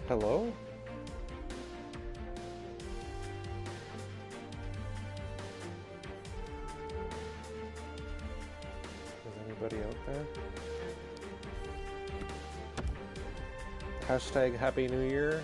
Hello? Is anybody out there? Hashtag Happy New Year.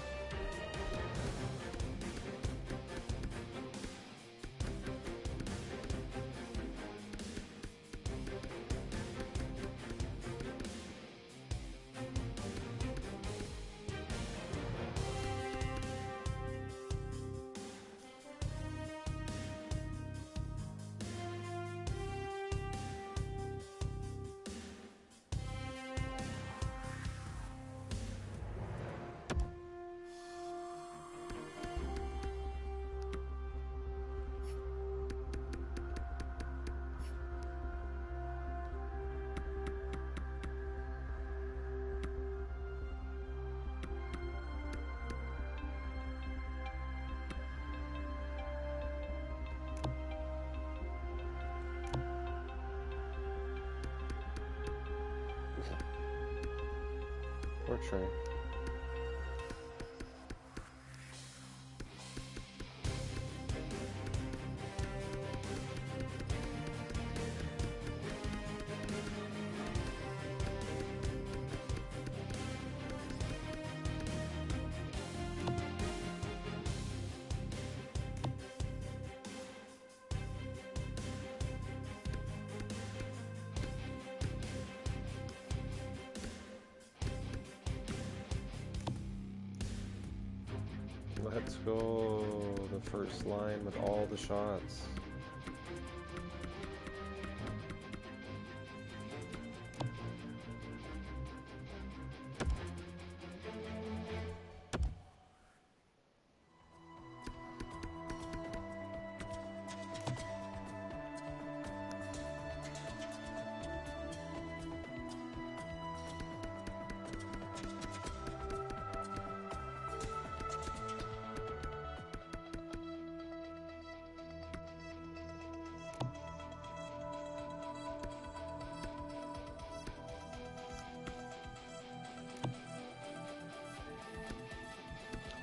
Portrait. Let's go the first line with all the shots.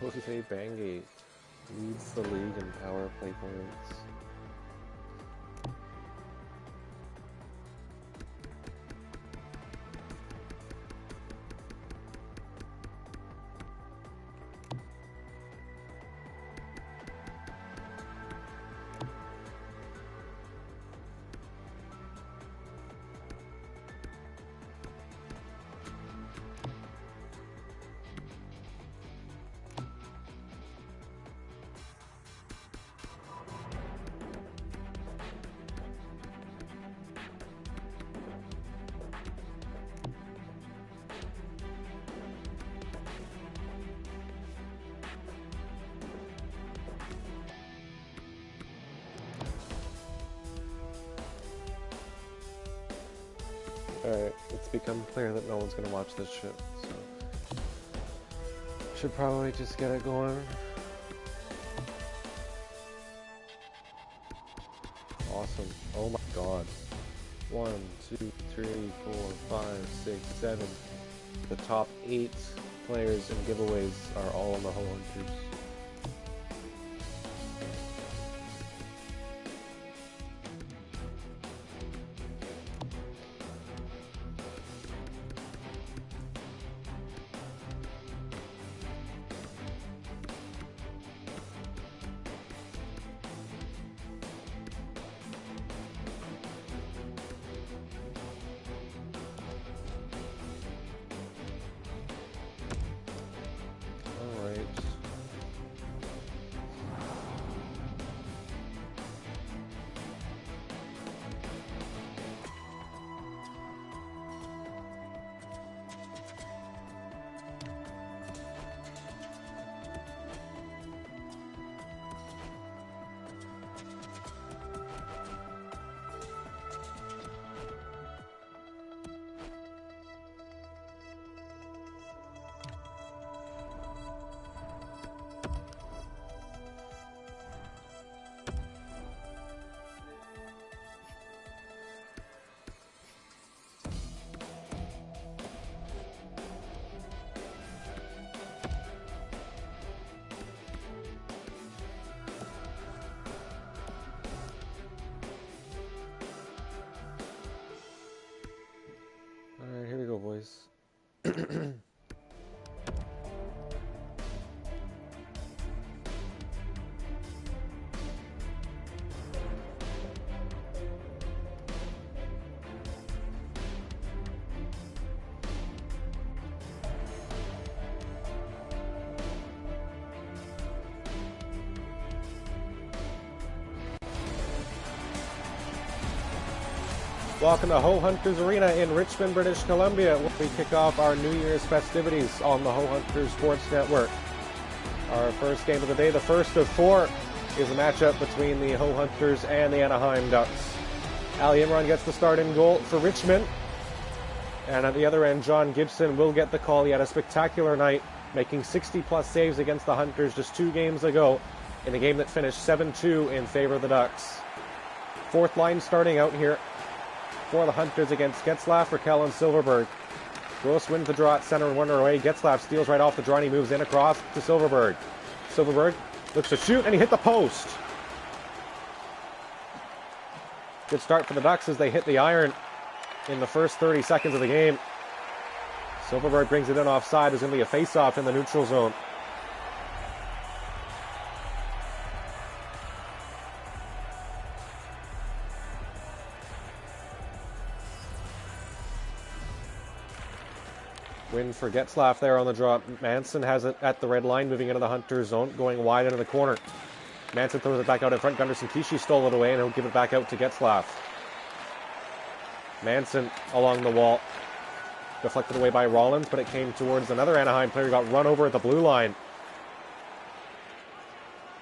Jose Bangate leads the league in power play points. Alright, it's become clear that no one's gonna watch this shit, so should probably just get it going. Awesome. Oh my god. 1, 2, 3, 4, 5, 6, 7. The top 8 players and giveaways are all on the Hunters. Welcome to Ho Hunters Arena in Richmond, British Columbia, where we kick off our New Year's festivities on the Ho Hunters Sports Network. Our first game of the day, the first of four, is a matchup between the Ho Hunters and the Anaheim Ducks. Ali Imran gets the start in goal for Richmond. And at the other end, John Gibson will get the call. He had a spectacular night, making 60-plus saves against the Hunters just 2 games ago in a game that finished 7-2 in favor of the Ducks. Fourth line starting out here for the Hunters against Getzlaf, Raquel, and Silverberg. Gross wins the draw at center and one away. Getzlaf steals right off the draw and he moves in across to Silverberg. Silverberg looks to shoot and he hit the post. Good start for the Ducks as they hit the iron in the first 30 seconds of the game. Silverberg brings it in offside. There's going to be a face-off in the neutral zone. Win for Getzlaf there on the draw. Manson has it at the red line, moving into the Hunters zone, going wide into the corner. Manson throws it back out in front. Gunderson Kishi stole it away, and he'll give it back out to Getzlaf. Manson along the wall. Deflected away by Rollins, but it came towards another Anaheim player who got run over at the blue line.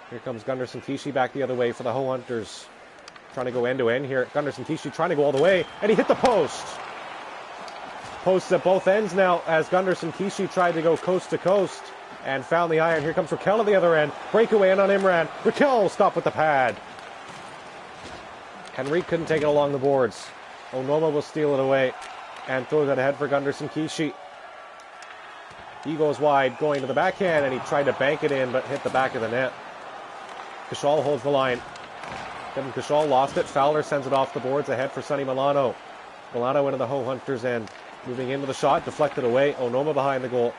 Here comes Gunderson Kishi back the other way for the Ho Hunters. Trying to go end-to-end here. Gunderson Kishi trying to go all the way, and he hit the post. Posts at both ends now as Gunderson Kishi tried to go coast to coast and found the iron. Here comes Raquel at the other end. Breakaway in on Imran. Raquel stopped with the pad. Henrique couldn't take it along the boards. Onoma will steal it away and throws it ahead for Gunderson Kishi. He goes wide, going to the backhand, and he tried to bank it in but hit the back of the net. Kashal holds the line. Kevin Kashal lost it. Fowler sends it off the boards ahead for Sonny Milano. Milano into the Ho Hunters end. Moving into the shot, deflected away. Onoma behind the goal.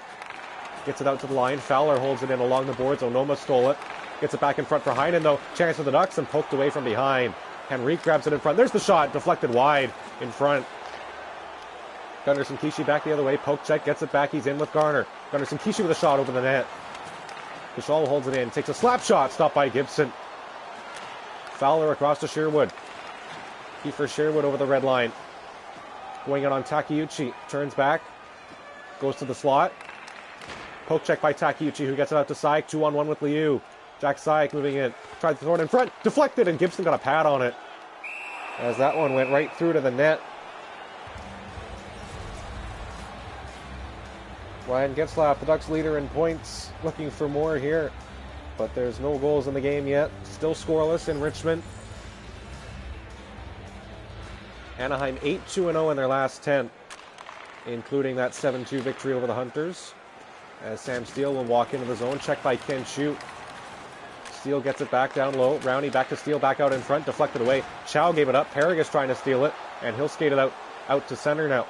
Gets it out to the line. Fowler holds it in along the boards. Onoma stole it. Gets it back in front for Heinen, though. Chance for the Ducks and poked away from behind. Henrique grabs it in front. There's the shot. Deflected wide in front. Gunderson Kishi back the other way. Poke check. Gets it back. He's in with Garner. Gunderson Kishi with a shot over the net. Kashal holds it in. Takes a slap shot. Stopped by Gibson. Fowler across to Sherwood. Kiefer Sherwood over the red line. Going out on Takeuchi, turns back, goes to the slot. Poke check by Takeuchi, who gets it out to Syke, 2-on-1 with Liu. Jack Syke moving in, tried to throw it in front, deflected, and Gibson got a pad on it. As that one went right through to the net. Ryan Getzlaf, the Ducks leader in points, looking for more here. But there's no goals in the game yet. Still scoreless in Richmond. Anaheim 8-2-0 in their last 10, including that 7-2 victory over the Hunters. As Sam Steele will walk into the zone, checked by Ken Chu. Steele gets it back down low. Rowney back to Steele, back out in front, deflected away. Chow gave it up. Paragus trying to steal it, and he'll skate it out to center now.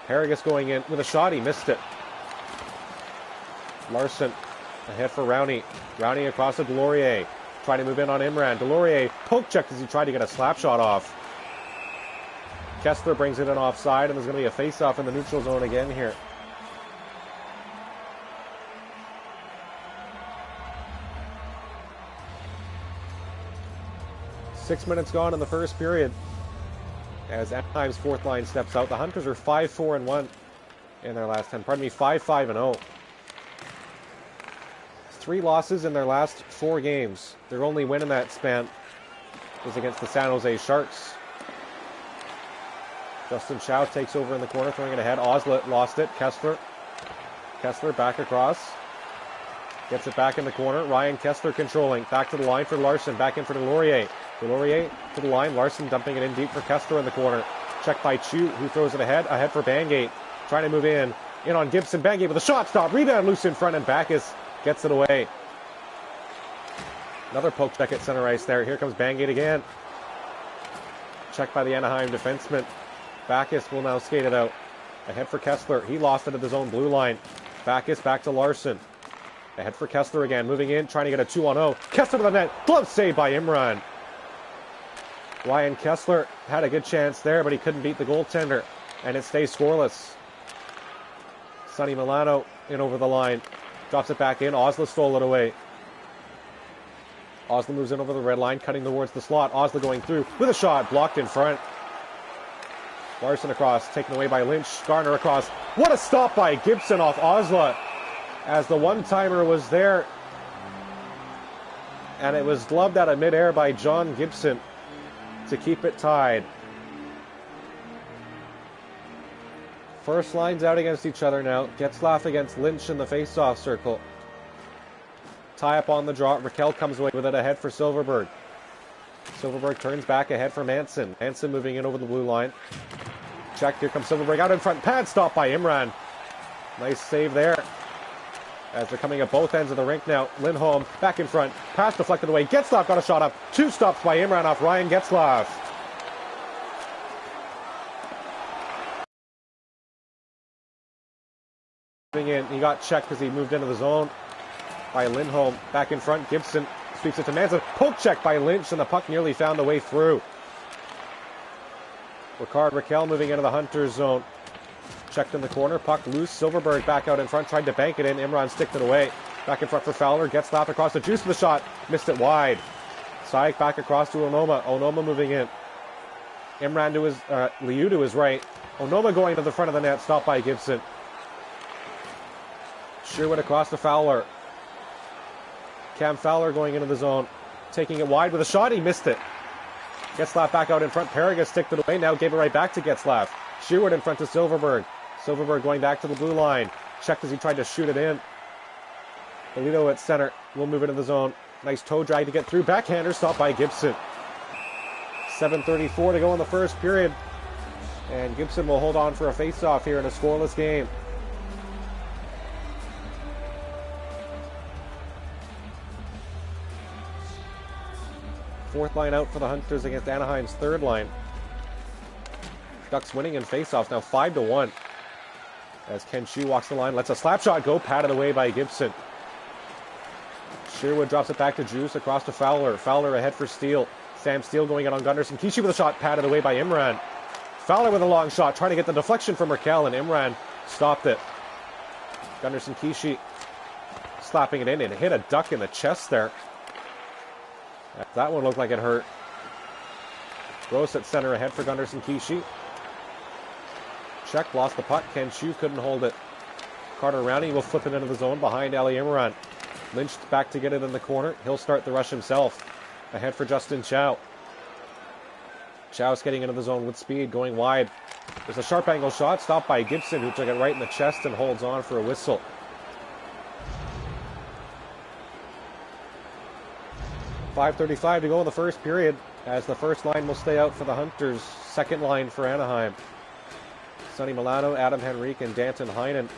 Paragus going in with a shot. He missed it. Larson ahead for Rowney. Rowney across to Delorier. Trying to move in on Imran. Delorier poke checked as he tried to get a slap shot off. Kessler brings it in offside, and there's going to be a face-off in the neutral zone again here. Six minutes gone in the first period. As Anaheim's fourth line steps out, the Hunters are 5-4-1 in their last 10. Pardon me, 5-5-0. 3 losses in their last 4 games. Their only win in that span was against the San Jose Sharks. Justin Chow takes over in the corner, throwing it ahead. Oslet lost it. Kessler back across. Gets it back in the corner. Ryan Kessler controlling. Back to the line for Larson. Back in for Delorier. Delorier to the line. Larson dumping it in deep for Kessler in the corner. Checked by Chu, who throws it ahead. Ahead for Bangate. Trying to move in. In on Gibson. Bangate with a shot stop. Rebound loose in front, and Backus gets it away. Another poke check at center ice there. Here comes Bangate again. Checked by the Anaheim defenseman. Backus will now skate it out. Ahead for Kessler. He lost it at his own blue line. Backus back to Larson. Ahead for Kessler again. Moving in, trying to get a 2-on-0. Kessler to the net. Glove save by Imran. Ryan Kessler had a good chance there, but he couldn't beat the goaltender. And it stays scoreless. Sonny Milano in over the line. Drops it back in. Osla stole it away. Osla moves in over the red line, cutting towards the slot. Osla going through with a shot. Blocked in front. Larson across, taken away by Lynch. Garner across. What a stop by Gibson off Osla, as the one-timer was there. And it was gloved out of midair by John Gibson to keep it tied. First lines out against each other now. Getzlaf against Lynch in the face-off circle. Tie up on the draw. Raquel comes away with it ahead for Silverberg. Silverberg turns back ahead for Manson. Manson moving in over the blue line. Check. Here comes Silverberg out in front. Pad stop by Imran. Nice save there. As they're coming at both ends of the rink now. Lindholm back in front. Pass deflected away. Getzlaf got a shot up. 2 stops by Imran off Ryan Getzlaf. Moving in. He got checked because he moved into the zone by Lindholm. Back in front. Gibson sweeps it to Manson. Poke check by Lynch, and the puck nearly found a way through. Ricard Raquel moving into the Hunters zone. Checked in the corner. Puck loose. Silverberg back out in front. Tried to bank it in. Imran sticked it away. Back in front for Fowler. Gets slapped across the juice of the shot. Missed it wide. Saik back across to Onoma. Onoma moving in. Imran to his... Liu to his right. Onoma going to the front of the net. Stopped by Gibson. Sherwood across to Fowler. Cam Fowler going into the zone. Taking it wide with a shot. He missed it. Getzlaf back out in front. Paraga sticked it away. Now gave it right back to Getzlaf. Sherwood in front to Silverberg. Silverberg going back to the blue line. Checked as he tried to shoot it in. Polito at center. Will move into the zone. Nice toe drag to get through. Backhander stopped by Gibson. 7:34 to go in the first period. And Gibson will hold on for a face-off here in a scoreless game. Fourth line out for the Hunters against Anaheim's third line. Ducks winning in faceoffs now 5-1. As Ken Shue walks the line, lets a slap shot go, patted away by Gibson. Sherwood drops it back to Juice, across to Fowler. Fowler ahead for Steele. Sam Steele going in on Gunderson. Kishi with a shot, patted away by Imran. Fowler with a long shot, trying to get the deflection from Raquel, and Imran stopped it. Gunderson Kishi slapping it in and hit a duck in the chest there. That one looked like it hurt. Gross at center ahead for Gunderson Kishi. Check, lost the puck. Ken Shue couldn't hold it. Carter Rowney will flip it into the zone behind Ali Imran. Lynch back to get it in the corner. He'll start the rush himself. Ahead for Justin Chow. Chow's getting into the zone with speed, going wide. There's a sharp angle shot, stopped by Gibson, who took it right in the chest and holds on for a whistle. .5:35 to go in the first period, as the first line will stay out for the Hunters. Second line for Anaheim. Sonny Milano, Adam Henrique, and Danton Heinen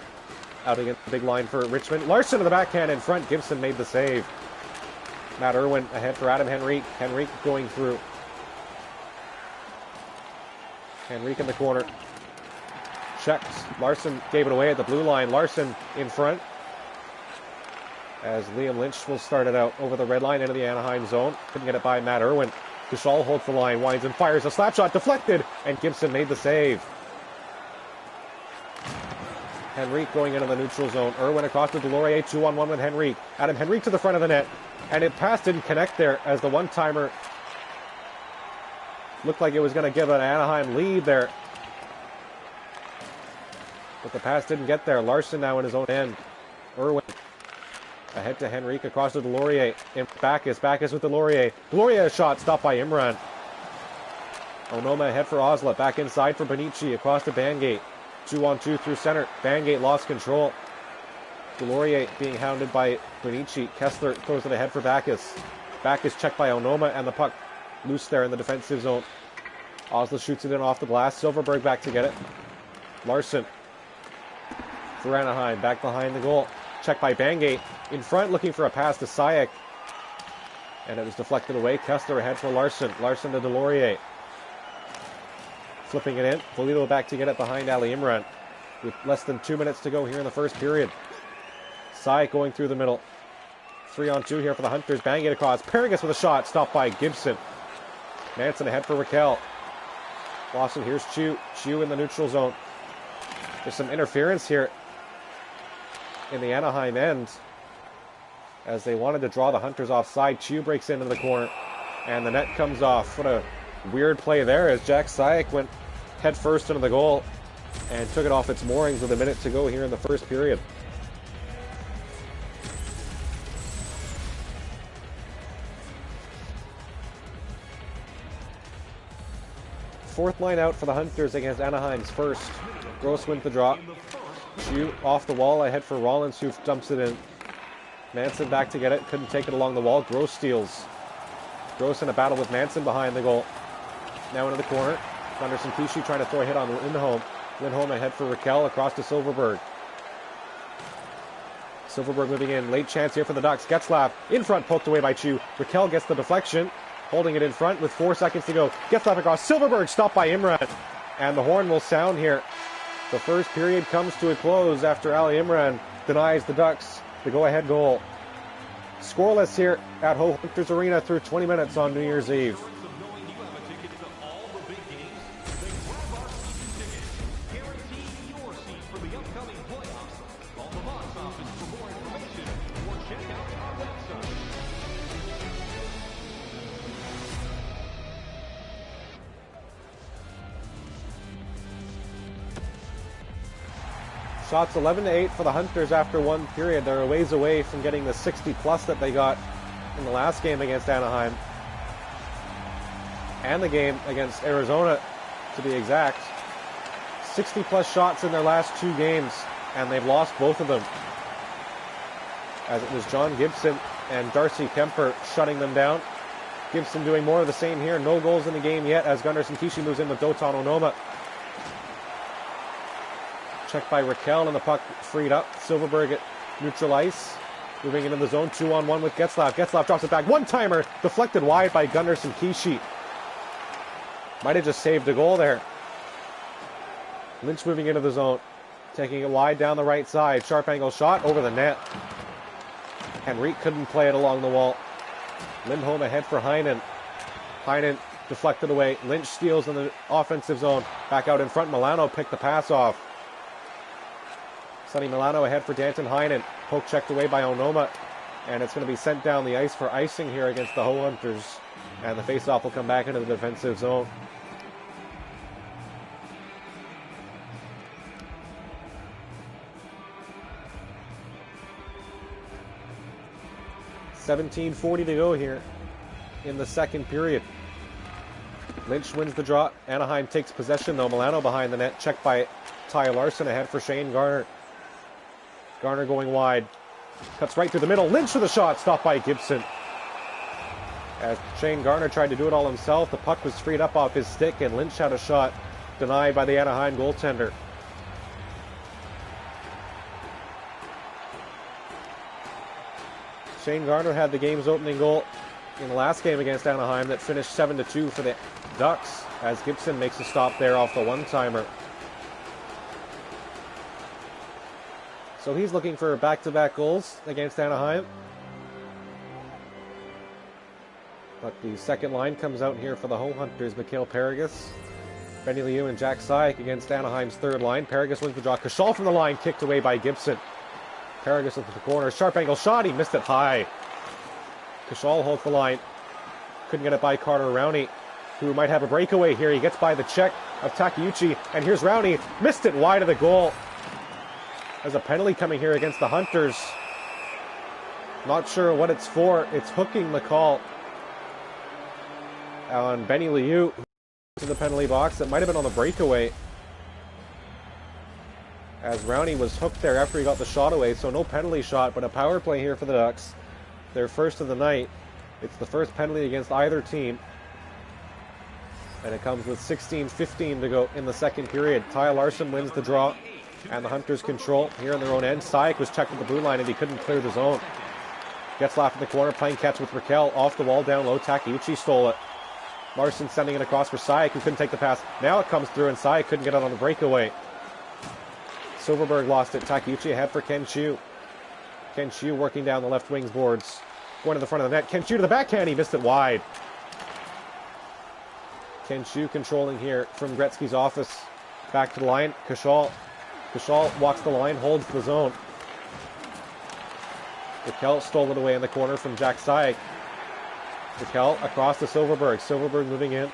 out against the big line for Richmond. Larson to the backhand in front. Gibson made the save. Matt Irwin ahead for Adam Henrique. Henrique going through. Henrique in the corner. Checks. Larson gave it away at the blue line. Larson in front. As Liam Lynch will start it out over the red line into the Anaheim zone. Couldn't get it by Matt Irwin. Gashal holds the line, winds and fires. A slap shot deflected, and Gibson made the save. Henrique going into the neutral zone. Irwin across to Delorier, 2-on-1 with Henrique. Adam Henrique to the front of the net. And it pass didn't connect there, as the one-timer looked like it was going to give an Anaheim lead there. But the pass didn't get there. Larson now in his own end. Irwin ahead to Henrique, across to Delorier. Backus with Delorier. Delorier a shot, stopped by Imran. Onoma ahead for Osla. Back inside for Benici, across to Bangate. 2-on-2 through center. Bangate lost control. Delorier being hounded by Benici. Kessler throws it ahead for Backus. Backus checked by Onoma, and the puck loose there in the defensive zone. Osla shoots it in off the glass. Silverberg back to get it. Larson for Anaheim, back behind the goal. Checked by Bangate. In front, looking for a pass to Sayak. And it was deflected away. Kessler ahead for Larson. Larson to Delorier. Flipping it in. Polito back to get it behind Ali Imran. with less than 2 minutes to go here in the first period. Syke going through the middle. 3-on-2 here for the Hunters. Banging it across. Paragus with a shot. Stopped by Gibson. Manson ahead for Raquel. Lawson, here's Chu. Chu in the neutral zone. There's some interference here in the Anaheim end as they wanted to draw the Hunters offside. Chu breaks into the corner and the net comes off. What a weird play there as Jack Syke went head first into the goal and took it off its moorings with a minute to go here in the first period. Fourth line out for the Hunters against Anaheim's first. Gross wins the draw. Chu off the wall ahead for Rollins, who dumps it in. Manson back to get it. Couldn't take it along the wall. Gross steals. Gross in a battle with Manson behind the goal. Now into the corner. Gunderson Kishi trying to throw a hit on Lindholm. Lindholm ahead for Raquel across to Silverberg. Silverberg moving in. Late chance here for the Ducks. Getzlaf in front, poked away by Chu. Raquel gets the deflection. Holding it in front with 4 seconds to go. Getzlaf across. Silverberg stopped by Imran. And the horn will sound here. The first period comes to a close after Ali Imran denies the Ducks the go-ahead goal. Scoreless here at Ho Hunters Arena through 20 minutes on New Year's Eve. Shots 11-8 for the Hunters after one period. They're a ways away from getting the 60-plus that they got in the last game against Anaheim. And the game against Arizona, to be exact. 60-plus shots in their last 2 games, and they've lost both of them. As it was John Gibson and Darcy Kemper shutting them down. Gibson doing more of the same here. No goals in the game yet as Gunderson Kishi moves in with Dotan Onoma. Checked by Raquel and the puck freed up. Silverberg at neutral ice. Moving into the zone, 2-on-1 with Getzlaf. Getzlaf drops it back. One-timer deflected wide by Gunderson Kishi. Might have just saved a goal there. Lynch moving into the zone. Taking it wide down the right side. Sharp angle shot over the net. Henrique couldn't play it along the wall. Lindholm ahead for Heinen. Heinen deflected away. Lynch steals in the offensive zone. Back out in front. Milano picked the pass off. Sonny Milano ahead for Danton Heinen. Poke checked away by Onoma. And it's going to be sent down the ice for icing here against the Ho Hunters. And the faceoff will come back into the defensive zone. .17:40 to go here in the second period. Lynch wins the draw. Anaheim takes possession though. Milano behind the net. Checked by Ty Larson ahead for Shane Garner. Garner going wide. Cuts right through the middle. Lynch with a shot. Stopped by Gibson. As Shane Garner tried to do it all himself, the puck was freed up off his stick and Lynch had a shot denied by the Anaheim goaltender. Shane Garner had the game's opening goal in the last game against Anaheim that finished 7-2 for the Ducks as Gibson makes a stop there off the one-timer. So he's looking for back-to-back goals against Anaheim. But the second line comes out here for the Ho Hunters. Mikhail Paragus, Benny Liu, and Jack Syke against Anaheim's third line. Paragus wins the draw. Kashal from the line, kicked away by Gibson. Paragus at the corner. Sharp angle shot. He missed it high. Kashal holds the line. Couldn't get it by Carter Rowney, who might have a breakaway here. He gets by the check of Takeuchi. And here's Rowney. Missed it wide of the goal. There's a penalty coming here against the Hunters. Not sure what it's for. It's hooking the call on Benny Liu to the penalty box. It might have been on the breakaway, as Rowney was hooked there after he got the shot away. So no penalty shot, but a power play here for the Ducks. Their first of the night. It's the first penalty against either team. And it comes with 16:15 to go in the second period. Ty Larson wins the draw. And the Hunters control here in their own end. Syke was checked at the blue line and he couldn't clear the zone. Getzlaf in the corner, playing catch with Raquel. Off the wall, down low. Takeuchi stole it. Larson sending it across for Syke, who couldn't take the pass. Now it comes through and Syke couldn't get it on the breakaway. Silverberg lost it. Takeuchi ahead for Ken Chu. Ken Chu working down the left wing's boards. Going to the front of the net. Ken Chu to the backhand. He missed it wide. Ken Chu controlling here from Gretzky's office. Back to the line. Kashal. Kashal walks the line, holds the zone. Raquel stole it away in the corner from Jack Syke. Raquel across to Silverberg. Silverberg moving in.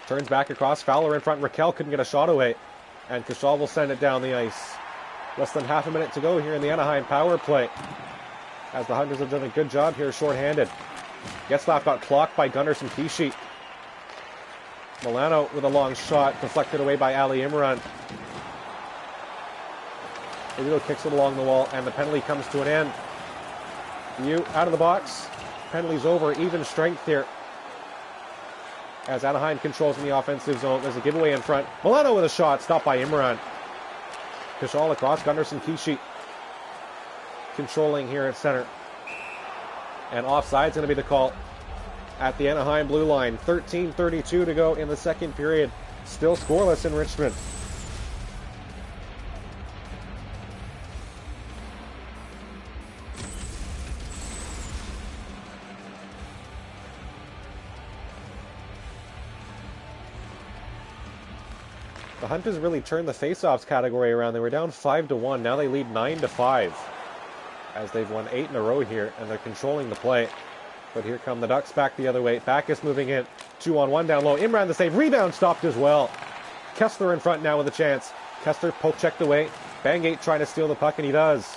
Turns back across. Fowler in front. Raquel couldn't get a shot away. And Kashal will send it down the ice. Less than half a minute to go here in the Anaheim power play. As the Hunters have done a good job here shorthanded. Getzlaf got clocked by Gunnarsson Kishi. Milano with a long shot, deflected away by Ali Imran. Polito kicks it along the wall, and the penalty comes to an end. You out of the box. Penalty's over. Even strength here. As Anaheim controls in the offensive zone. There's a giveaway in front. Milano with a shot, stopped by Imran. Kashal across, Gunnarsson Kishi. Controlling here at center. And offside's going to be the call at the Anaheim blue line. 13:32 to go in the second period. Still scoreless in Richmond. The Hunters really turned the faceoffs category around. They were down 5-1. Now they lead 9-5. As they've won 8 in a row here, and they're controlling the play. But here come the Ducks back the other way. Backus moving in. 2-on-1 down low. Imran the save. Rebound stopped as well. Kessler in front now with a chance. Kessler poke checked away. Bangate trying to steal the puck, and he does.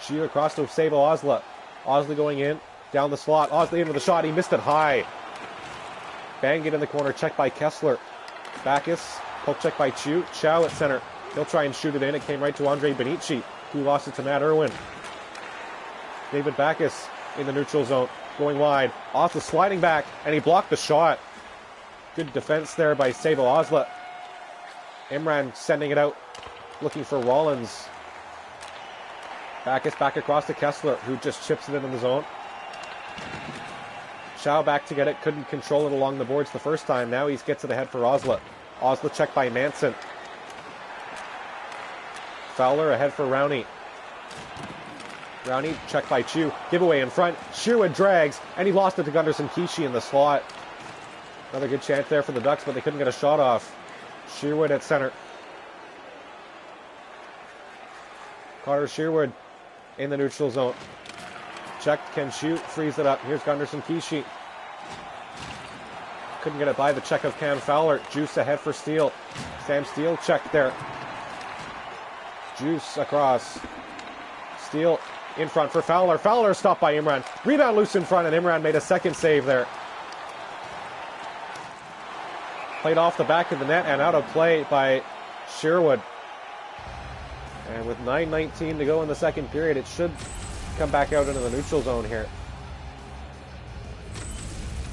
Shio across to Savo Osla. Osla going in. Down the slot. Osla in with a shot. He missed it high. Bangate in the corner. Checked by Kessler. Backus. Poke check by Chu. Chow at center. He'll try and shoot it in. It came right to Andre Benici, who lost it to Matt Irwin. David Backus in the neutral zone. Going wide. Osla sliding back, and he blocked the shot. Good defense there by Savo Osla. Imran sending it out, looking for Rollins. Backus back across to Kessler, who just chips it into the zone. Chow back to get it. Couldn't control it along the boards the first time. Now he gets it ahead for Osla. Osla checked by Manson. Fowler ahead for Rowney. Rowney checked by Chu. Giveaway in front. Sherwood drags, and he lost it to Gunnarsson Kishi in the slot. Another good chance there for the Ducks, but they couldn't get a shot off. Sherwood at center. Carter Sherwood in the neutral zone. Checked, can shoot, frees it up. Here's Gunnarsson Kishi. Couldn't get it by the check of Cam Fowler. Juice ahead for Steele. Sam Steele checked there. Juice across. Steele in front for Fowler. Fowler stopped by Imran. Rebound loose in front, and Imran made a second save there. Played off the back of the net and out of play by Sherwood. And with 9:19 to go in the second period, it should come back out into the neutral zone here.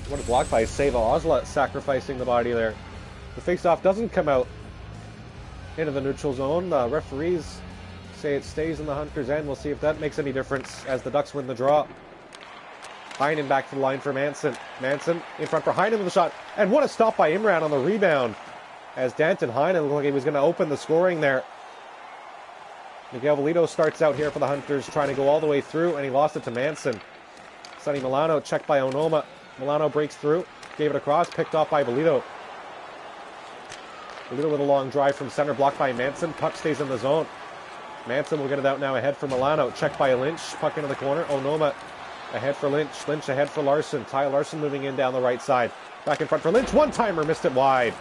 What a block by Savo Osla, sacrificing the body there. The faceoff doesn't come out into the neutral zone. The referees say it stays in the Hunters' end. We'll see if that makes any difference as the Ducks win the draw. Heinen back to the line for Manson. Manson in front for Heinen with a shot. And what a stop by Imran on the rebound. As Danton Heinen looked like he was going to open the scoring there. Miguel Velito starts out here for the Hunters, trying to go all the way through, and he lost it to Manson. Sonny Milano checked by Onoma. Milano breaks through, gave it across, picked off by Velito. Velito with a long drive from center, blocked by Manson. Puck stays in the zone. Manson will get it out now ahead for Milano. Checked by Lynch, puck into the corner. Onoma ahead for Lynch. Lynch ahead for Larson. Ty Larson moving in down the right side. Back in front for Lynch. One-timer, missed it wide.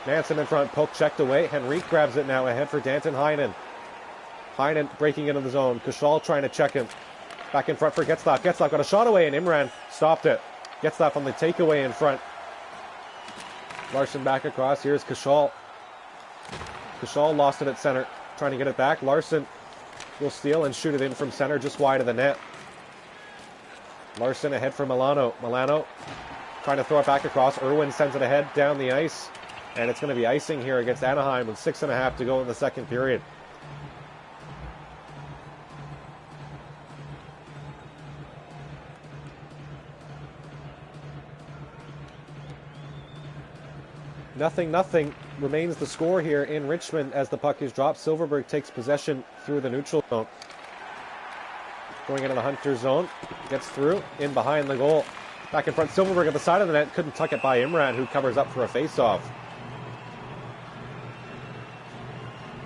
Manson in front, poke checked away. Henrique grabs it now ahead for Danton Heinen. Heinen breaking into the zone. Kashal trying to check him. Back in front for Getzlaf. Getzlaf got a shot away, and Imran stopped it. Getzlaf on the takeaway in front. Larson back across. Here's Kashal. Kashal lost it at center. Trying to get it back. Larson will steal and shoot it in from center, just wide of the net. Larson ahead for Milano. Milano trying to throw it back across. Irwin sends it ahead down the ice. And it's going to be icing here against Anaheim with 6.5 to go in the second period. Nothing remains the score here in Richmond as the puck is dropped. Silverberg takes possession through the neutral zone. Going into the Hunter zone. Gets through. In behind the goal. Back in front. Silverberg at the side of the net. Couldn't tuck it by Imran, who covers up for a face-off.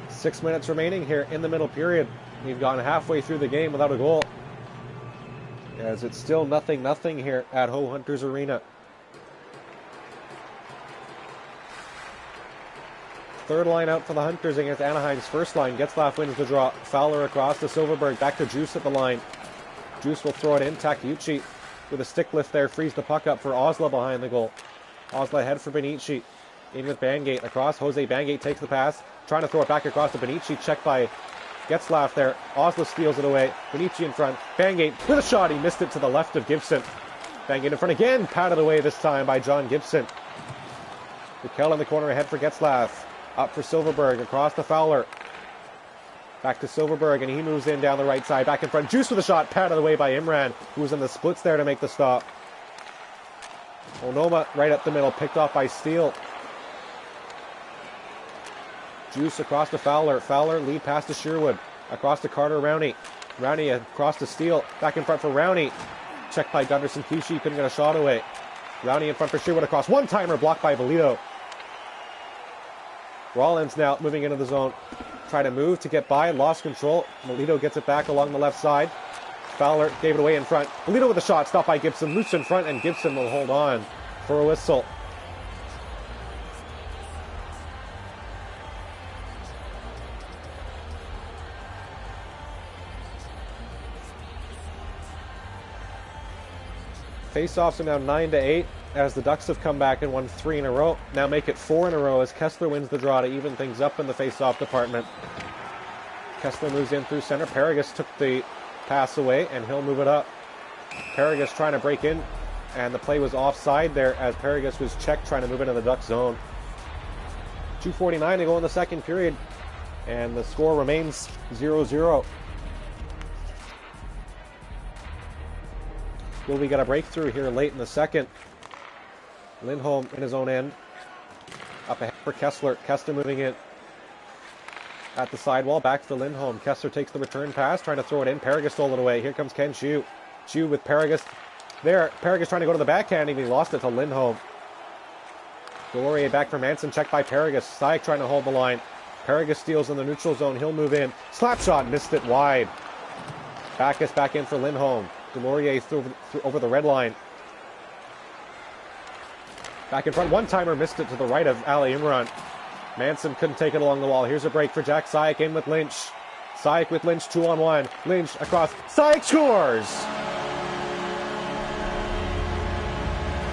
6 minutes remaining here in the middle period. We've gone halfway through the game without a goal, as it's still 0-0 here at Ho Hunters Arena. Third line out for the Hunters against Anaheim's first line. Getzlaf wins the draw. Fowler across to Silverberg. Back to Juice at the line. Juice will throw it in. Takeuchi with a stick lift there. Frees the puck up for Osla behind the goal. Osla ahead for Benici. In with Bangate. Across. Jose Bangate takes the pass. Trying to throw it back across to Benici. Checked by Getzlaf there. Osla steals it away. Benici in front. Bangate with a shot. He missed it to the left of Gibson. Bangate in front again. Patted away this time by John Gibson. Raquel in the corner ahead for Getzlaf. Up for Silverberg, across to Fowler. Back to Silverberg, and he moves in down the right side. Back in front, Juice with a shot, patted away by Imran, who was in the splits there to make the stop. Onoma right up the middle, picked off by Steele. Juice across to Fowler. Fowler, lead pass to Sherwood. Across to Carter Rowney. Rowney across to Steele. Back in front for Rowney. Checked by Gunderson Kishi, couldn't get a shot away. Rowney in front for Sherwood across. One-timer blocked by Valito. Rollins now moving into the zone. Try to move to get by. Lost control. Melito gets it back along the left side. Fowler gave it away in front. Melito with a shot. Stopped by Gibson. Loose in front, and Gibson will hold on for a whistle. Face-offs are now 9-8 as the Ducks have come back and won 3 in a row. Now make it 4 in a row as Kessler wins the draw to even things up in the face-off department. Kessler moves in through center. Paragus took the pass away, and he'll move it up. Paragus trying to break in, and the play was offside there as Paragus was checked trying to move into the Ducks zone. 2:49 to go in the second period, and the score remains 0-0. Will we get a breakthrough here late in the second? Lindholm in his own end. Up ahead for Kessler. Kessler moving in at the sidewall. Back for Lindholm. Kessler takes the return pass, trying to throw it in. Paragus stole it away. Here comes Ken Chu. Chu with Paragus. There, Paragus trying to go to the backhand, and he lost it to Lindholm. Delorier back for Manson, checked by Paragus. Saik trying to hold the line. Paragus steals in the neutral zone. He'll move in. Slap shot, missed it wide. Backus back in for Lindholm. Delorier threw over the red line. Back in front. One-timer missed it to the right of Ali Imran. Manson couldn't take it along the wall. Here's a break for Jack Saik in with Lynch. Saik with Lynch, 2-on-1. Lynch across. Saik scores!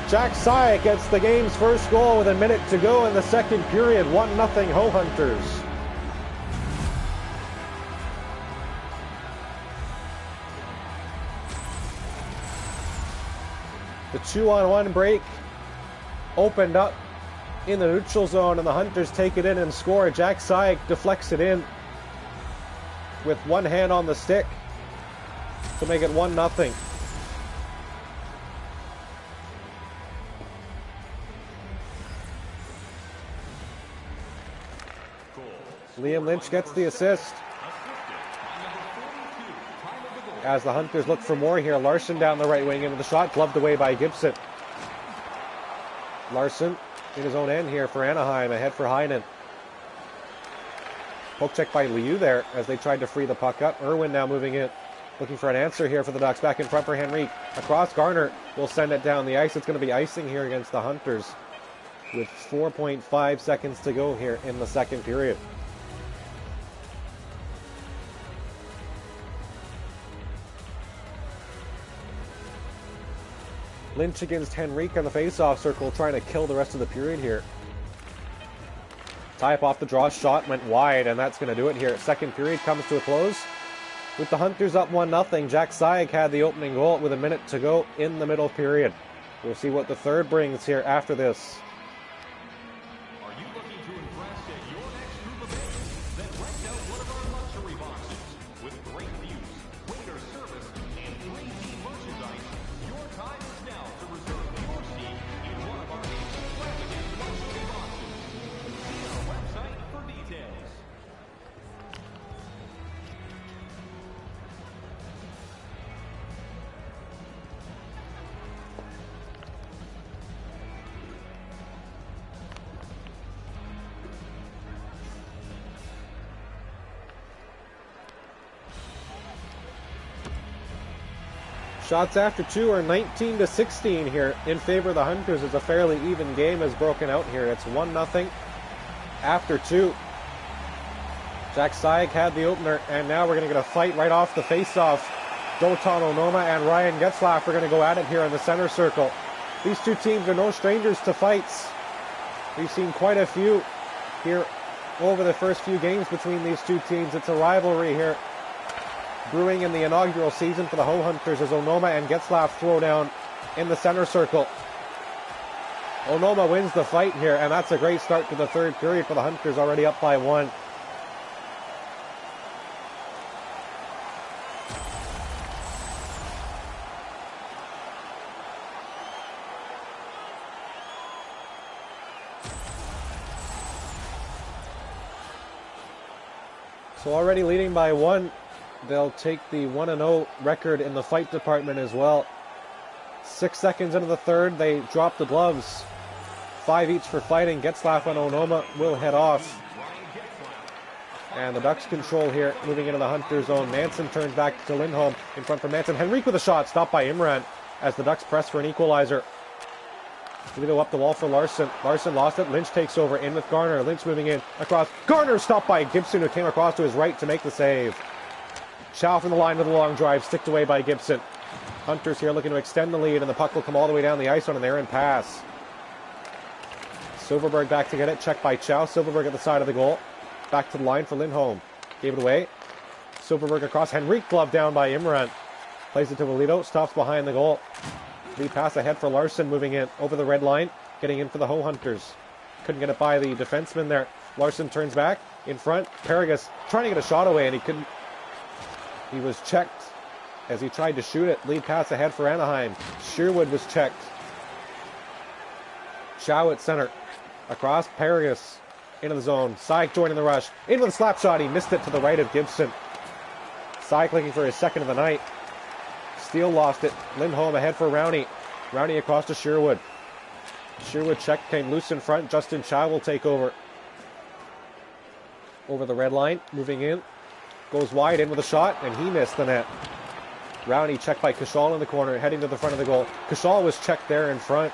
Jack Saik gets the game's first goal with a minute to go in the second period. 1-0 Ho Hunters. The 2-on-1 break opened up in the neutral zone, and the Hunters take it in and score. Jack Saik deflects it in with one hand on the stick to make it 1-0. Liam Lynch gets the assist. As the Hunters look for more here, Larson down the right wing into the shot, gloved away by Gibson. Larson in his own end here for Anaheim, ahead for Heinen. Poke check by Liu there as they tried to free the puck up. Irwin now moving in, looking for an answer here for the Ducks. Back in front for Henrique. Across, Garner will send it down the ice. It's going to be icing here against the Hunters with 4.5 seconds to go here in the second period. Lynch against Henrique on the face-off circle, trying to kill the rest of the period here. Tie up off the draw, shot went wide, and that's going to do it here. Second period comes to a close with the Hunters up 1-0. Jack Saik had the opening goal with a minute to go in the middle period. We'll see what the third brings here after this. Are you looking to impress at your next group of events? Then rent out one of our luxury boxes. With great views, waiter service, and 3D merchandise, your time is now to reserve your seat in one of our extravagant luxury boxes. Shots after 2 are 19-16 here in favor of the Hunters. It's a fairly even game has broken out here. It's 1-0 after 2. Jack Sayek had the opener, and now we're going to get a fight right off the face-off. Dotan Onoma and Ryan Getzlaff are going to go at it here in the center circle. These two teams are no strangers to fights. We've seen quite a few here over the first few games between these two teams. It's a rivalry here brewing in the inaugural season for the Ho Hunters as Onoma and Getzlaff throw down in the center circle. Onoma wins the fight here, and that's a great start to the third period for the Hunters, already up by 1. So already leading by 1, they'll take the 1-0 record in the fight department as well. 6 seconds into the third, they drop the gloves. 5 each for fighting. Getzlaff and Onoma will head off. And the Ducks control here, moving into the Hunter zone. Manson turns back to Lindholm in front for Manson. Henrique with a shot, stopped by Imran as the Ducks press for an equalizer. We go up the wall for Larson. Larson lost it. Lynch takes over in with Garner. Lynch moving in across. Garner stopped by Gibson, who came across to his right to make the save. Chow from the line with a long drive, sticked away by Gibson. Hunters here looking to extend the lead, and the puck will come all the way down the ice on an errant pass. Silverberg back to get it, checked by Chow. Silverberg at the side of the goal. Back to the line for Lindholm. Gave it away. Silverberg across. Henrique glove down by Imran. Plays it to Walito, stops behind the goal. Lead pass ahead for Larson, moving in over the red line, getting in for the Ho Hunters. Couldn't get it by the defenseman there. Larson turns back in front. Paragus trying to get a shot away, and he couldn't. He was checked as he tried to shoot it. Lead pass ahead for Anaheim. Sherwood was checked. Chow at center. Across, Paragus into the zone. Syke joining the rush. In with a slap shot. He missed it to the right of Gibson. Syke looking for his second of the night. Steele lost it. Lindholm ahead for Rowney. Rowney across to Sherwood. Sherwood check, came loose in front. Justin Chow will take over. Over the red line. Moving in. Goes wide in with a shot, and he missed the net. Rowney checked by Kashal in the corner, heading to the front of the goal. Kashal was checked there in front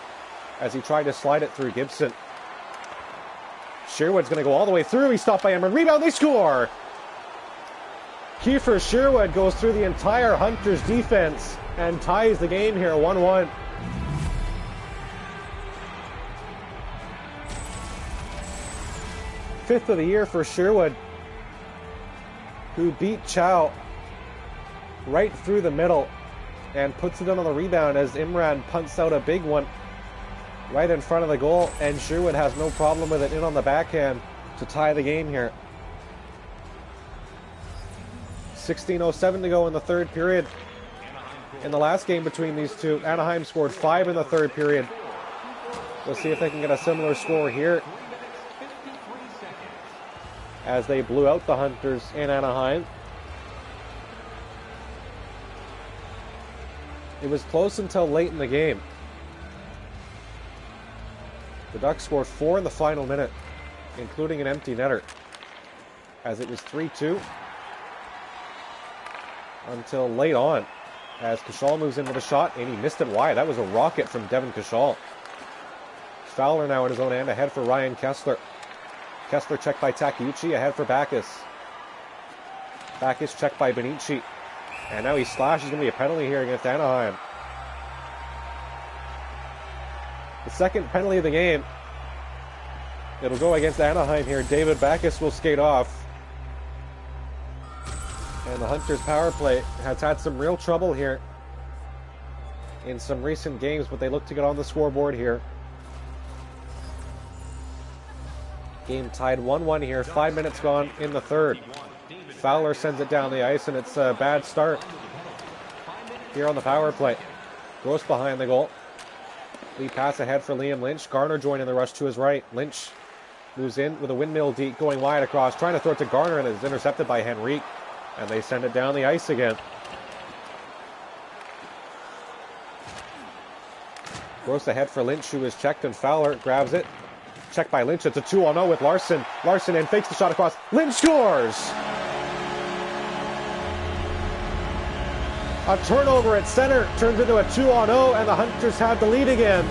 as he tried to slide it through Gibson. Sherwood's going to go all the way through. He's stopped by Emmer. Rebound, they score! Kiefer Sherwood goes through the entire Hunters defense and ties the game here, 1-1. Fifth of the year for Sherwood, who beat Chow right through the middle and puts it in on the rebound as Imran punts out a big one right in front of the goal, and Sherwood has no problem with it in on the backhand to tie the game here. 16:07 to go in the third period. In the last game between these two, Anaheim scored 5 in the third period. We'll see if they can get a similar score here as they blew out the Hunters in Anaheim. It was close until late in the game. The Ducks scored 4 in the final minute, including an empty netter, as it was 3-2 until late on, as Kashal moves in with a shot, and he missed it wide. That was a rocket from Devin Kashal. Fowler now in his own end, ahead for Ryan Kessler. Kessler checked by Takeuchi, ahead for Backus. Backus checked by Benici. And now he slashes. Going to be a penalty here against Anaheim. The second penalty of the game. It'll go against Anaheim here. David Backus will skate off. And the Hunters power play has had some real trouble here in some recent games, but they look to get on the scoreboard here. Game tied 1-1 here. 5 minutes gone in the third. Fowler sends it down the ice, and it's a bad start here on the power play. Gross behind the goal. Lead pass ahead for Liam Lynch. Garner joining the rush to his right. Lynch moves in with a windmill deep, going wide across, trying to throw it to Garner, and is intercepted by Henrique. And they send it down the ice again. Gross ahead for Lynch, who is checked, and Fowler grabs it. Checked by Lynch. It's a 2-on-0 with Larson. Larson in, fakes the shot across. Lynch scores! A turnover at center turns into a 2-on-0, and the Hunters have the lead again.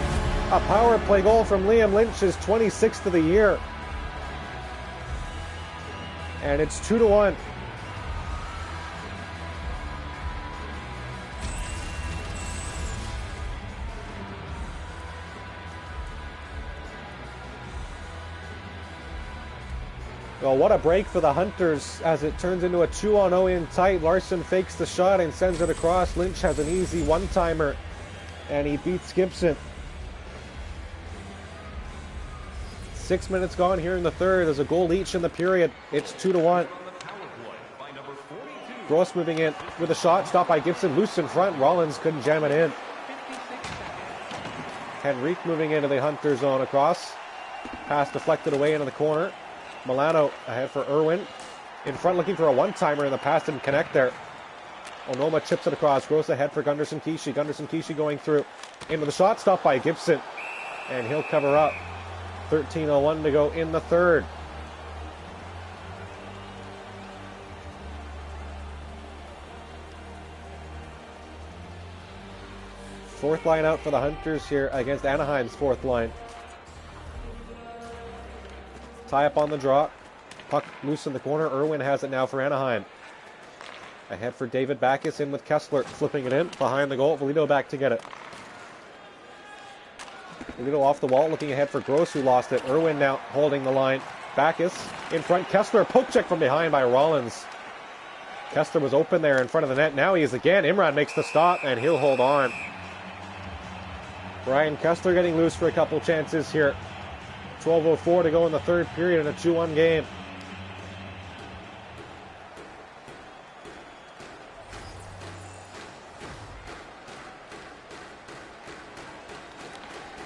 A power play goal from Liam Lynch, his 26th of the year. And it's 2-1. Well, what a break for the Hunters as it turns into a 2-on-0 in tight. Larson fakes the shot and sends it across. Lynch has an easy one-timer, and he beats Gibson. 6 minutes gone here in the third. There's a goal each in the period. It's 2-1. Gross moving in with a shot. Stopped by Gibson. Loose in front. Rollins couldn't jam it in. Henrique moving into the Hunter zone across. Pass deflected away into the corner. Milano ahead for Irwin. In front looking for a one-timer, and the pass didn't connect there. Onoma chips it across. Gross ahead for Gunderson Kishi. Gunderson Kishi going through. Into the shot. Stopped by Gibson. And he'll cover up. 13:01 to go in the third. Fourth line out for the Hunters here against Anaheim's fourth line. Tie up on the draw. Puck loose in the corner. Irwin has it now for Anaheim. Ahead for David Backus, in with Kessler. Flipping it in behind the goal. Valito back to get it. Valito off the wall, looking ahead for Gross, who lost it. Irwin now holding the line. Backus in front. Kessler, poke check from behind by Rollins. Kessler was open there in front of the net. Now he is again. Imran makes the stop, and he'll hold on. Brian Kessler getting loose for a couple chances here. 12:04 to go in the third period in a 2-1 game.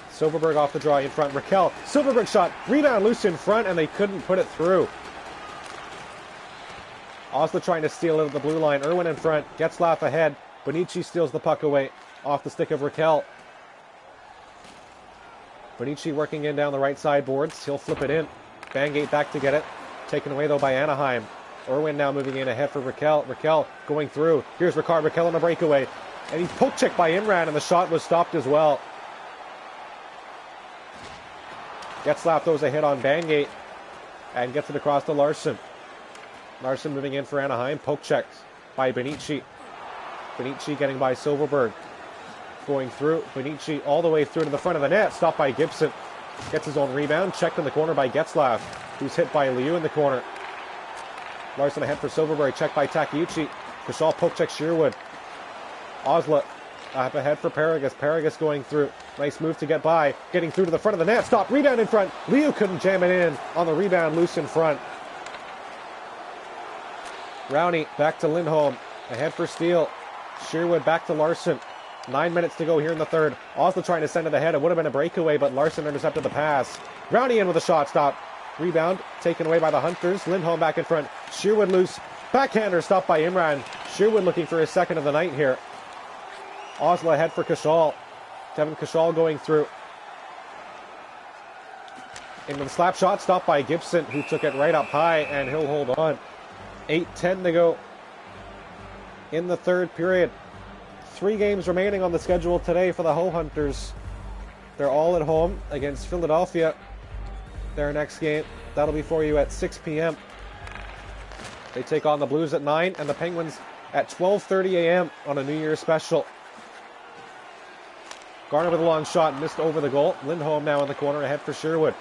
Silverberg off the draw in front. Raquel. Silverberg shot. Rebound loose in front, and they couldn't put it through. Osler trying to steal it at the blue line. Irwin in front. Getzlaff ahead. Bonici steals the puck away off the stick of Raquel. Bonici working in down the right side boards. He'll flip it in. Bangate back to get it. Taken away, though, by Anaheim. Irwin now moving in ahead for Raquel. Raquel going through. Here's Ricard. Raquel on a breakaway. And he poke checked by Imran, and the shot was stopped as well. Getzlaff throws a hit on Bangate and gets it across to Larson. Larson moving in for Anaheim. Poke checked by Bonici. Bonici getting by Silverberg. Going through. Bonici all the way through to the front of the net. Stopped by Gibson. Gets his own rebound. Checked in the corner by Getzlaff, who's hit by Liu in the corner. Larson ahead for Silverberg. Checked by Takeuchi. Kashal poke check Sherwood. Osla up ahead for Paragus. Paragus going through. Nice move to get by. Getting through to the front of the net. Stop. Rebound in front. Liu couldn't jam it in on the rebound. Loose in front. Rowney back to Lindholm. Ahead for Steele. Sherwood back to Larson. 9 minutes to go here in the third. Osler trying to send it ahead. It would have been a breakaway, but Larson intercepted the pass. Rowney in with a shot. Stop. Rebound taken away by the Hunters. Lindholm back in front. Sherwood loose. Backhander stopped by Imran. Sherwood looking for his second of the night here. Osler ahead for Kashal. Devin Kashal going through. Into the slap shot. Stopped by Gibson, who took it right up high, and he'll hold on. 8:10 to go in the third period. 3 games remaining on the schedule today for the Ho Hunters. They're all at home against Philadelphia. Their next game, that'll be for you at 6 p.m. They take on the Blues at 9 and the Penguins at 12:30 a.m. on a New Year's special. Garner with a long shot, missed over the goal. Lindholm now in the corner ahead for Sherwood.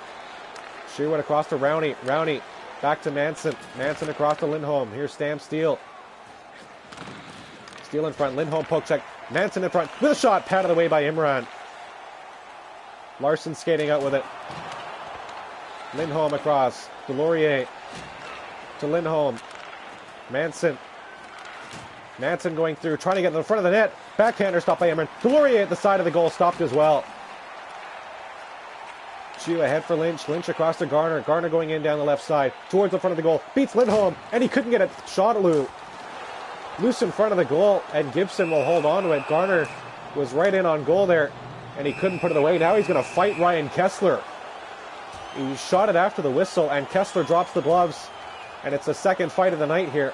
Sherwood across to Rowney. Rowney back to Manson. Manson across to Lindholm. Here's Stam Steele. Steele in front. Lindholm poke check. Manson in front with a shot. Patted away by Imran. Larson skating out with it. Lindholm across. Delorier to Lindholm. Manson. Manson going through. Trying to get in the front of the net. Backhander stopped by Imran. Delorier at the side of the goal. Stopped as well. Chu ahead for Lynch. Lynch across to Garner. Garner going in down the left side. Towards the front of the goal. Beats Lindholm. And he couldn't get it. Shot loose in front of the goal, and Gibson will hold on to it. Garner was right in on goal there, and he couldn't put it away. Now he's going to fight Ryan Kessler. He shot it after the whistle, and Kessler drops the gloves, and it's the second fight of the night here.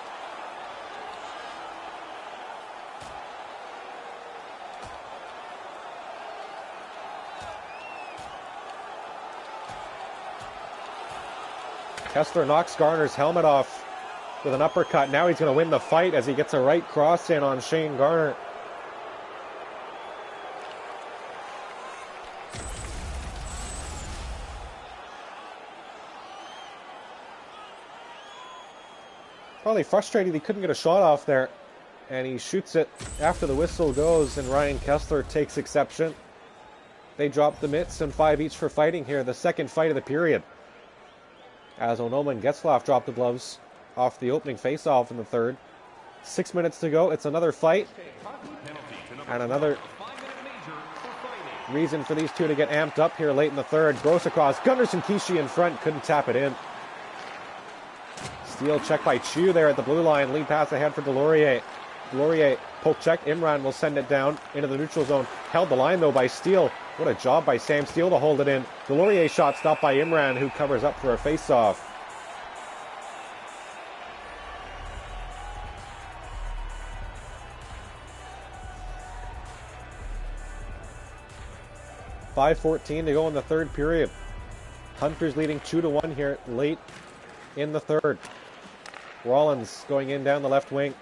Kessler knocks Garner's helmet off with an uppercut. Now he's going to win the fight as he gets a right cross in on Shane Garner. Probably frustrated he couldn't get a shot off there. And he shoots it after the whistle goes, and Ryan Kessler takes exception. They drop the mitts and 5 each for fighting here. The second fight of the period. As Onoma and Getzlaf drop the gloves off the opening face-off in the third. 6 minutes to go. It's another fight. And another reason for these two to get amped up here late in the third. Gross across. Gunderson Kishi in front. Couldn't tap it in. Steal check by Chu there at the blue line. Lead pass ahead for Delorier. Delorier poke check. Imran will send it down into the neutral zone. Held the line though by Steele. What a job by Sam Steele to hold it in. Delorier shot stopped by Imran, who covers up for a face-off. .5:14 to go in the third period. Hunters leading 2-1 here late in the third. Rollins going in down the left wing.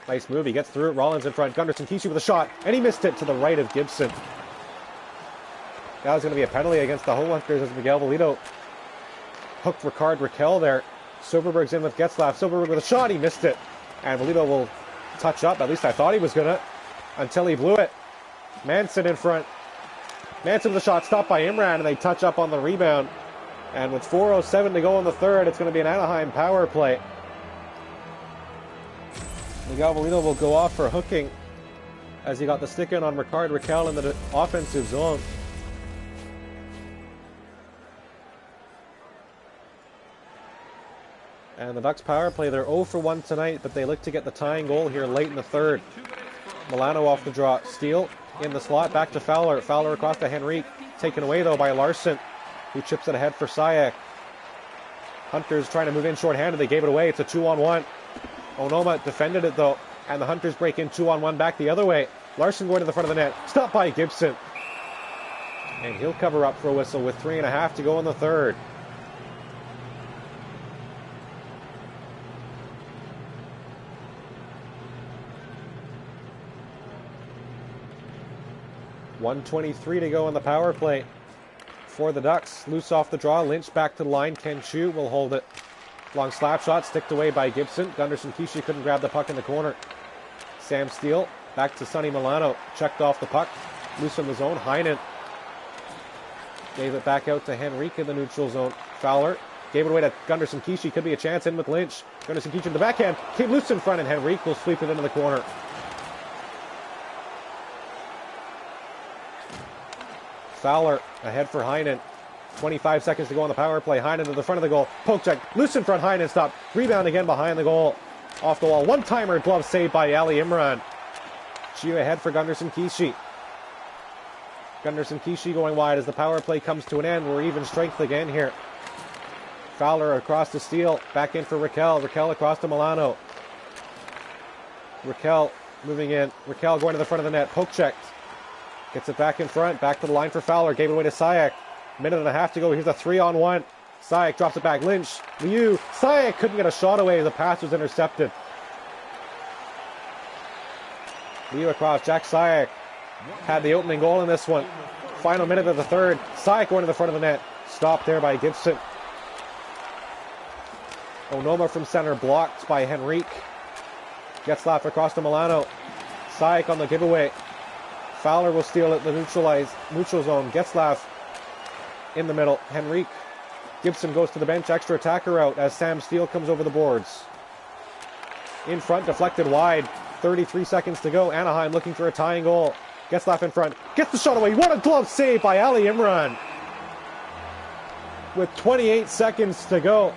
Nice move. He gets through it. Rollins in front. Gunderson Kishi with a shot. And he missed it to the right of Gibson. That was going to be a penalty against the Hunters as Miguel Valido hooked Ricard Raquel there. Silverberg's in with Getzlaf. Silverberg with a shot. He missed it. And Valido will touch up. At least I thought he was going to. Until he blew it. Manson in front. Manson with a shot. Stopped by Imran. And they touch up on the rebound. And with 4:07 to go in the third, it's going to be an Anaheim power play. Miguel Valido will go off for hooking as he got the stick in on Ricard Raquel in the offensive zone. And the Ducks power play, they're 0 for 1 tonight, but they look to get the tying goal here late in the third. Milano off the draw. Steele in the slot, back to Fowler. Fowler across to Henrique. Taken away though by Larson, who chips it ahead for Sayak. Hunters trying to move in short-handed. They gave it away. It's a 2-on-1. Onoma defended it though, and the Hunters break in 2-on-1 back the other way. Larson going to the front of the net. Stopped by Gibson. And he'll cover up for a whistle with 3.5 to go in the third. .123 to go in the power play for the Ducks. Loose off the draw. Lynch back to the line. Ken Chu will hold it. Long slap shot, sticked away by Gibson. Gunderson Kishi couldn't grab the puck in the corner. Sam Steele back to Sonny Milano. Checked off the puck. Loose in the zone. Heinen gave it back out to Henrique in the neutral zone. Fowler gave it away to Gunderson Kishi. Could be a chance in with Lynch. Gunderson Kishi in the backhand. Came loose in front, and Henrique will sweep it into the corner. Fowler ahead for Heinen. 25 seconds to go on the power play. Heinen to the front of the goal. Poke check. Loose in front. Heinen stopped. Rebound again behind the goal. Off the wall. One-timer glove saved by Ali Imran. Chia ahead for Gunderson Kishi. Gunderson Kishi going wide as the power play comes to an end. We're even strength again here. Fowler across to Steele. Back in for Raquel. Raquel across to Milano. Raquel moving in. Raquel going to the front of the net. Poke checked. Gets it back in front. Back to the line for Fowler. Gave it away to Sayak. Minute and a half to go. Here's a 3-on-1. Sayak drops it back. Lynch. Liu. Sayak couldn't get a shot away. The pass was intercepted. Liu across. Jack Sayak had the opening goal in this one. Final minute of the third. Sayak going to the front of the net. Stopped there by Gibson. Onoma from center blocked by Henrique. Getzlaf across to Milano. Sayak on the giveaway. Fowler will steal it. The neutral zone. Getzlaf in the middle. Henrique. Gibson goes to the bench. Extra attacker out as Sam Steele comes over the boards. In front, deflected wide. 33 seconds to go. Anaheim looking for a tying goal. Getzlaf in front. Gets the shot away. What a glove save by Ali Imran. With 28 seconds to go.